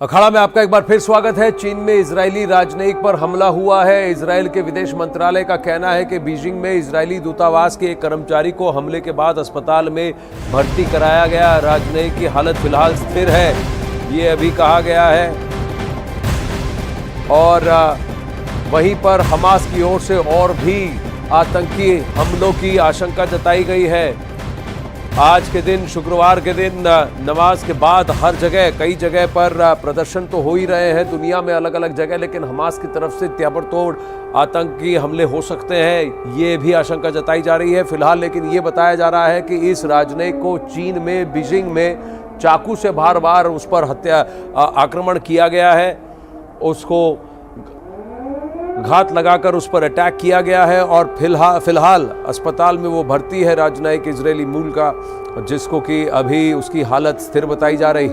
अखाड़ा में आपका एक बार फिर स्वागत है। चीन में इजरायली राजनयिक पर हमला हुआ है। इजरायल के विदेश मंत्रालय का कहना है कि बीजिंग में इजरायली दूतावास के एक कर्मचारी को हमले के बाद अस्पताल में भर्ती कराया गया। राजनयिक की हालत फिलहाल स्थिर है, ये अभी कहा गया है। और वहीं पर हमास की ओर से और भी आतंकी हमलों की आशंका जताई गई है। आज के दिन, शुक्रवार के दिन नमाज के बाद हर जगह, कई जगह पर प्रदर्शन तो हो ही रहे हैं दुनिया में अलग अलग जगह, लेकिन हमास की तरफ से ताबड़तोड़ आतंकी हमले हो सकते हैं, ये भी आशंका जताई जा रही है फिलहाल। लेकिन ये बताया जा रहा है कि इस राजनयिक को चीन में, बीजिंग में चाकू से बार बार उस पर आक्रमण किया गया है, उसको घात लगाकर उस पर अटैक किया गया है और फिलहाल अस्पताल में वो भर्ती है, राजनयिक इजरायली मूल का, जिसको कि अभी उसकी हालत स्थिर बताई जा रही।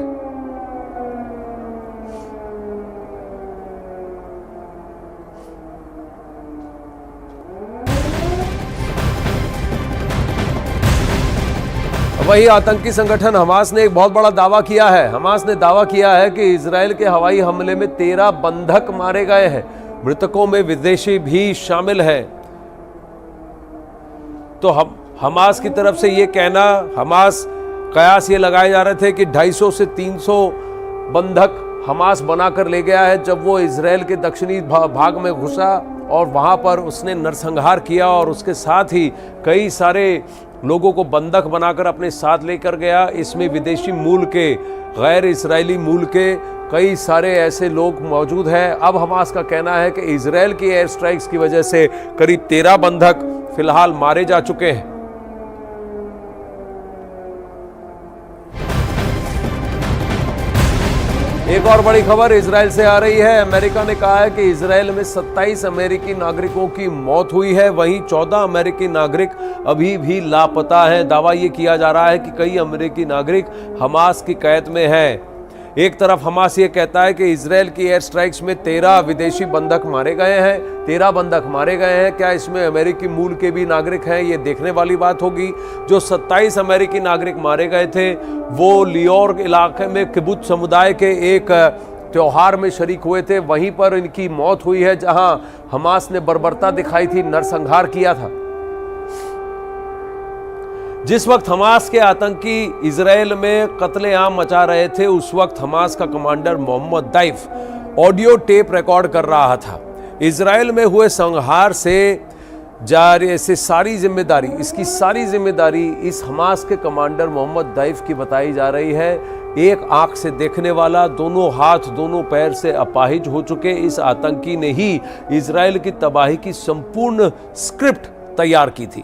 वही आतंकी संगठन हमास ने एक बहुत बड़ा दावा किया है। हमास ने दावा किया है कि इजरायल के हवाई हमले में 13 बंधक मारे गए हैं, मृतकों में विदेशी भी शामिल हैं। तो हमास की तरफ से ये कहना, हमास कयास ये लगाए जा रहे थे कि 250 से 300 बंधक हमास बनाकर ले गया है जब वो इजरायल के दक्षिणी भाग में घुसा और वहां पर उसने नरसंहार किया और उसके साथ ही कई सारे लोगों को बंधक बनाकर अपने साथ लेकर गया। इसमें विदेशी मूल के, गैर इजरायली मूल के कई सारे ऐसे लोग मौजूद हैं। अब हमास का कहना है कि इजरायल की एयर स्ट्राइक्स की वजह से करीब 13 बंधक फिलहाल मारे जा चुके हैं। एक और बड़ी खबर इजरायल से आ रही है। अमेरिका ने कहा है कि इजरायल में 27 अमेरिकी नागरिकों की मौत हुई है, वहीं 14 अमेरिकी नागरिक अभी भी लापता हैं। दावा यह किया जा रहा है कि कई अमेरिकी नागरिक हमास की कैद में हैं। एक तरफ हमास ये कहता है कि इजरायल की एयर स्ट्राइक्स में 13 विदेशी बंधक मारे गए हैं, 13 बंधक मारे गए हैं। क्या इसमें अमेरिकी मूल के भी नागरिक हैं, ये देखने वाली बात होगी। जो 27 अमेरिकी नागरिक मारे गए थे वो लियोर इलाके में किबुत्ज समुदाय के एक त्योहार में शरीक हुए थे, वहीं पर इनकी मौत हुई है जहां हमास ने बर्बरता दिखाई थी, नरसंहार किया था। जिस वक्त हमास के आतंकी इजरायल में कत्लेआम मचा रहे थे, उस वक्त हमास का commander Mohammed Deif audio tape record कर रहा था। इजरायल में हुए संहार से सारी जिम्मेदारी, इसकी सारी जिम्मेदारी इस हमास के कमांडर मोहम्मद दैफ की बताई जा रही है। एक आंख से देखने वाला, दोनों हाथ दोनों पैर से अपाहिज हो चुके इस आतंकी ने ही इजरायल की तबाही की संपूर्ण स्क्रिप्ट तैयार की थी।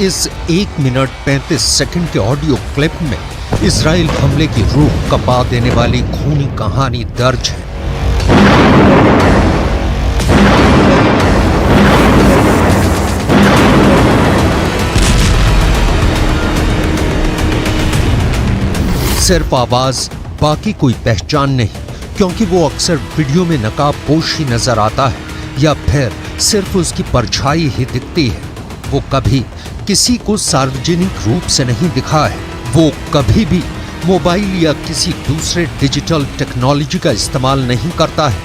इस 1 मिनट 35 सेकंड के ऑडियो क्लिप में इजराइल हमले की रूह कंपा देने वाली खूनी कहानी दर्ज है। सिर्फ आवाज, बाकी कोई पहचान नहीं, क्योंकि वो अक्सर वीडियो में नकाबपोश ही नजर आता है या फिर सिर्फ उसकी परछाई ही दिखती है। वो कभी किसी को सार्वजनिक रूप से नहीं दिखा है। वो कभी भी मोबाइल या किसी दूसरे डिजिटल टेक्नोलॉजी का इस्तेमाल नहीं करता है।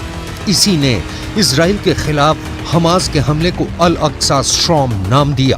इसी ने इजराइल के खिलाफ हमास के हमले को अल अक्सा स्ट्रॉम नाम दिया।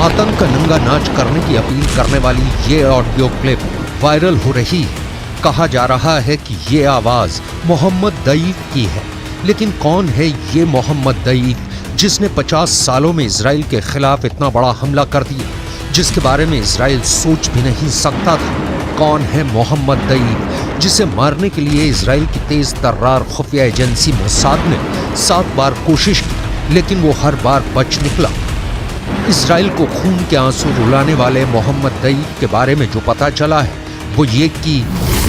आतंक का नंगा नाच करने की अपील करने वाली ये ऑडियो क्लिप वायरल हो रही है। कहा जा रहा है कि ये आवाज मोहम्मद दैफ की है, लेकिन कौन है ये मोहम्मद दैफ जिसने 50 सालों में इजराइल के खिलाफ इतना बड़ा हमला कर दिया, जिसके बारे में इजराइल सोच भी नहीं सकता था? कौन है मोहम्मद दैफ जिसे मारने के लिए इजराइल की तेज तर्रार खुफिया एजेंसी मोसाद ने 7 बार कोशिश की, लेकिन वो हर बार बच निकला। इजराइल को खून के आंसू रुलाने वाले मोहम्मद दईफ के बारे में जो पता चला है वो ये कि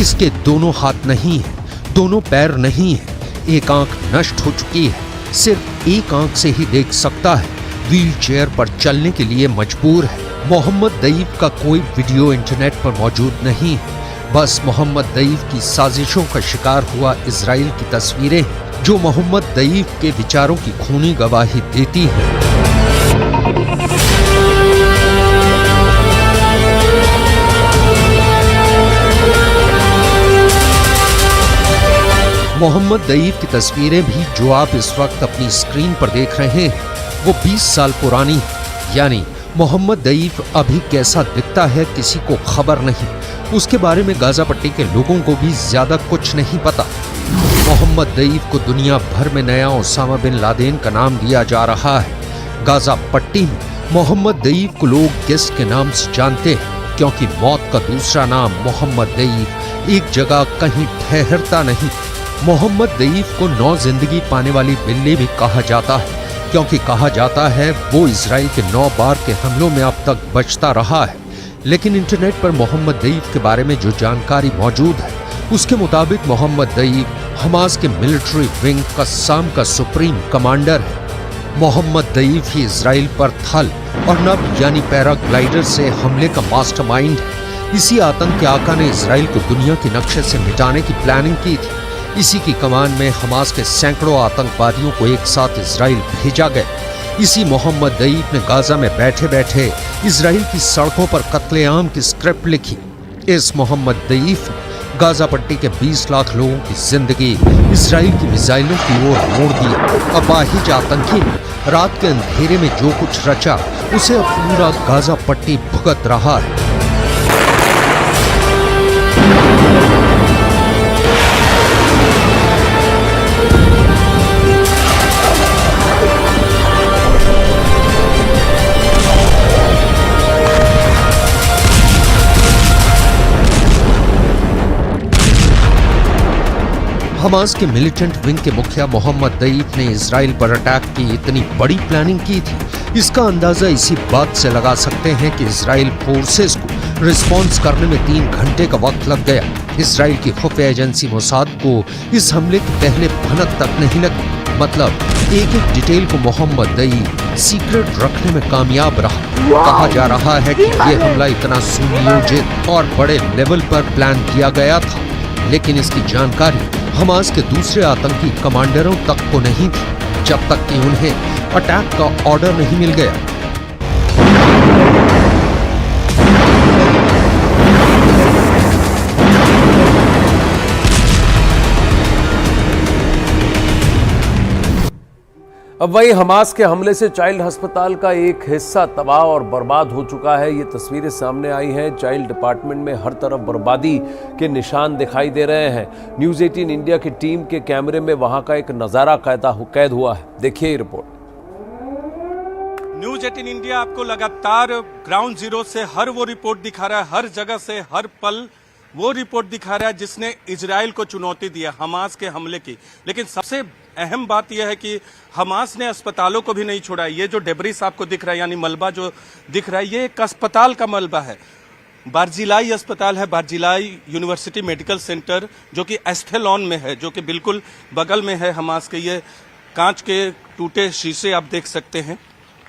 इसके दोनों हाथ नहीं है, दोनों पैर नहीं है, एक आंख नष्ट हो चुकी है, सिर्फ एक आंख से ही देख सकता है, व्हील चेयर पर चलने के लिए मजबूर है। मोहम्मद दईफ का कोई वीडियो इंटरनेट पर मौजूद नहीं है, बस मोहम्मद दईफ की साजिशों का शिकार हुआ इजराइल की तस्वीरें हैं जो मोहम्मद दईफ के विचारों की खूनी गवाही देती हैं। मोहम्मद दईफ की तस्वीरें भी जो आप इस वक्त अपनी स्क्रीन पर देख रहे हैं वो 20 साल पुरानी है, यानी मोहम्मद दईफ अभी कैसा दिखता है किसी को खबर नहीं। उसके बारे में गाजा पट्टी के लोगों को भी ज्यादा कुछ नहीं पता। मोहम्मद दईफ को दुनिया भर में नया ओसामा बिन लादेन का नाम दिया जा रहा है। गाजा पट्टी में मोहम्मद दईफ को लोग गेस्ट के नाम से जानते हैं क्योंकि मौत का दूसरा नाम मोहम्मद दईफ एक जगह कहीं ठहरता नहीं। मोहम्मद दईफ को नौ जिंदगी पाने वाली बिल्ली भी कहा जाता है क्योंकि कहा जाता है वो इजराइल के 9 बार के हमलों में अब तक बचता रहा है। लेकिन इंटरनेट पर मोहम्मद दईफ के बारे में जो जानकारी मौजूद है उसके मुताबिक मोहम्मद दईफ हमास के मिलिट्री विंग कस्साम का सुप्रीम कमांडर है। मोहम्मद दईफ ही इजराइल पर थल और नभ यानी पैराग्लाइडर से हमले का मास्टरमाइंड है। इसी आतंक के आका ने इजराइल को दुनिया के नक्शे से मिटाने की प्लानिंग की थी। इसी की कमान में हमास के सैकड़ों आतंकवादियों को एक साथ इजराइल भेजा गया। इसी मोहम्मद दईफ ने गाजा में बैठे बैठे इजराइल की सड़कों पर कत्लेआम की स्क्रिप्ट लिखी। इस मोहम्मद दईफ ने गाजा पट्टी के 20 लाख लोगों की जिंदगी इजराइल की मिसाइलों की ओर मोड़ दी। अपाहिज आतंकी ने रात के अंधेरे में जो कुछ रचा उसे अब पूरा गाजा पट्टी भुगत रहा है। हमास के मिलिटेंट विंग के मुखिया मोहम्मद दईफ ने इजराइल पर अटैक की इतनी बड़ी प्लानिंग की थी। इसका अंदाजा इसी बात से लगा सकते हैं कि इजराइल फोर्सेस को रिस्पॉन्स करने में 3 घंटे का वक्त लग गया। इजराइल की खुफिया एजेंसी मोसाद को इस हमले की पहले भनक तक नहीं लगी। मतलब एक एक डिटेल को मोहम्मद दईफ सीक्रेट रखने में कामयाब रहा। कहा जा रहा है कि यह हमला इतना सुनियोजित और बड़े लेवल पर प्लान किया गया था, लेकिन इसकी जानकारी हमास के दूसरे आतंकी कमांडरों तक को नहीं थी जब तक कि उन्हें अटैक का ऑर्डर नहीं मिल गया। अब वही हमास के हमले से चाइल्ड अस्पताल का एक हिस्सा तबाह और बर्बाद हो चुका है। ये तस्वीरें सामने आई हैं। चाइल्ड डिपार्टमेंट में हर तरफ बर्बादी के निशान दिखाई दे रहे हैं। न्यूज़ 18 इंडिया की टीम के कैमरे में वहां का एक नजारा कैद हुआ है। देखिए ये रिपोर्ट। न्यूज़ 18 इंडिया आपको लगातार ग्राउंड जीरो से हर वो रिपोर्ट दिखा रहा है, हर जगह से हर पल वो रिपोर्ट दिखा रहा है जिसने इजराइल को चुनौती दिया हमास के हमले की। लेकिन सबसे अहम बात यह है कि हमास ने अस्पतालों को भी नहीं छोड़ा। ये जो डेब्रिस आपको दिख रहा है यानी मलबा जो दिख रहा है ये एक अस्पताल का मलबा है। बारजिलाई अस्पताल है, बारजिलाई यूनिवर्सिटी मेडिकल सेंटर जो कि एस्थेलॉन में है, जो कि बिल्कुल बगल में है हमास के। ये कांच के टूटे शीशे आप देख सकते हैं।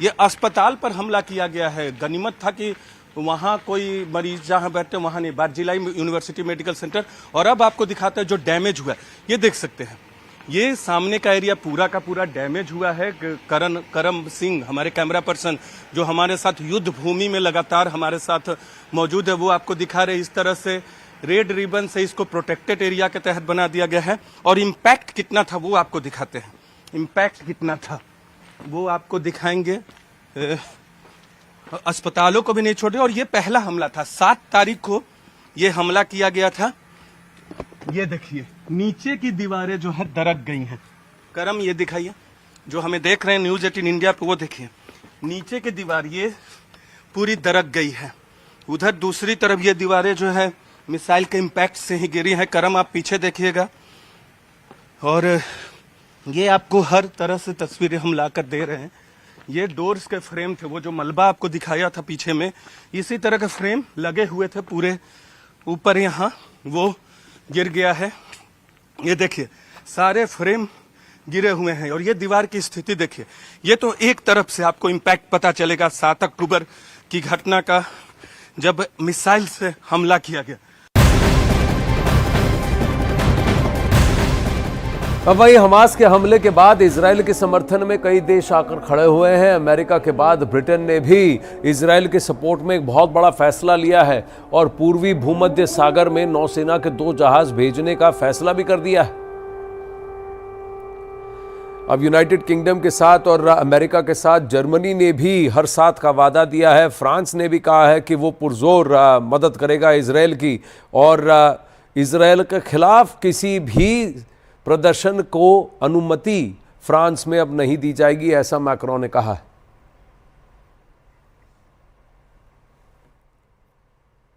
ये अस्पताल पर हमला किया गया है। गनीमत था कि वहाँ कोई मरीज जहाँ बैठते वहाँ नहीं, बारजिलाई यूनिवर्सिटी मेडिकल सेंटर। और अब आपको दिखाता है जो डैमेज हुआ है, ये देख सकते हैं। ये सामने का एरिया पूरा का पूरा डैमेज हुआ है। करम सिंह हमारे कैमरा पर्सन जो हमारे साथ युद्ध भूमि में लगातार हमारे साथ मौजूद है वो आपको दिखा रहे। इस तरह से रेड रिबन से इसको प्रोटेक्टेड एरिया के तहत बना दिया गया है। और इम्पैक्ट कितना था वो आपको दिखाते हैं। इम्पैक्ट कितना था वो आपको दिखाएंगे। अस्पतालों को भी नहीं छोड़े। और ये पहला हमला था, 7 तारीख को ये हमला किया गया था। ये देखिए नीचे की दीवारें जो है दरक गई हैं। करम ये दिखाइए जो हमें देख रहे हैं न्यूज़ 18 इंडिया पे, वो देखिए नीचे की दीवार ये पूरी दरक गई है। उधर दूसरी तरफ ये दीवारें जो है मिसाइल के इम्पैक्ट से ही गिरी हैं। करम आप पीछे देखिएगा। और ये आपको हर तरह से तस्वीरें हम ला कर दे रहे हैं। ये डोर्स के फ्रेम थे, वो जो मलबा आपको दिखाया था पीछे में, इसी तरह के फ्रेम लगे हुए थे पूरे ऊपर, यहाँ वो गिर गया है। ये देखिए सारे फ्रेम गिरे हुए हैं और ये दीवार की स्थिति देखिए। ये तो एक तरफ से आपको इम्पैक्ट पता चलेगा 7 अक्टूबर की घटना का, जब मिसाइल से हमला किया गया। अब वही हमास के हमले के बाद इजराइल के समर्थन में कई देश आकर खड़े हुए हैं। अमेरिका के बाद ब्रिटेन ने भी इजराइल के सपोर्ट में एक बहुत बड़ा फैसला लिया है और पूर्वी भूमध्य सागर में नौसेना के 2 जहाज भेजने का फैसला भी कर दिया है। अब यूनाइटेड किंगडम के साथ और अमेरिका के साथ जर्मनी ने भी हर साथ का वादा दिया है। फ्रांस ने भी कहा है कि वो पुरजोर मदद करेगा इजराइल की और इजराइल के खिलाफ किसी भी प्रदर्शन को अनुमति फ्रांस में अब नहीं दी जाएगी, ऐसा मैक्रोन ने कहा है।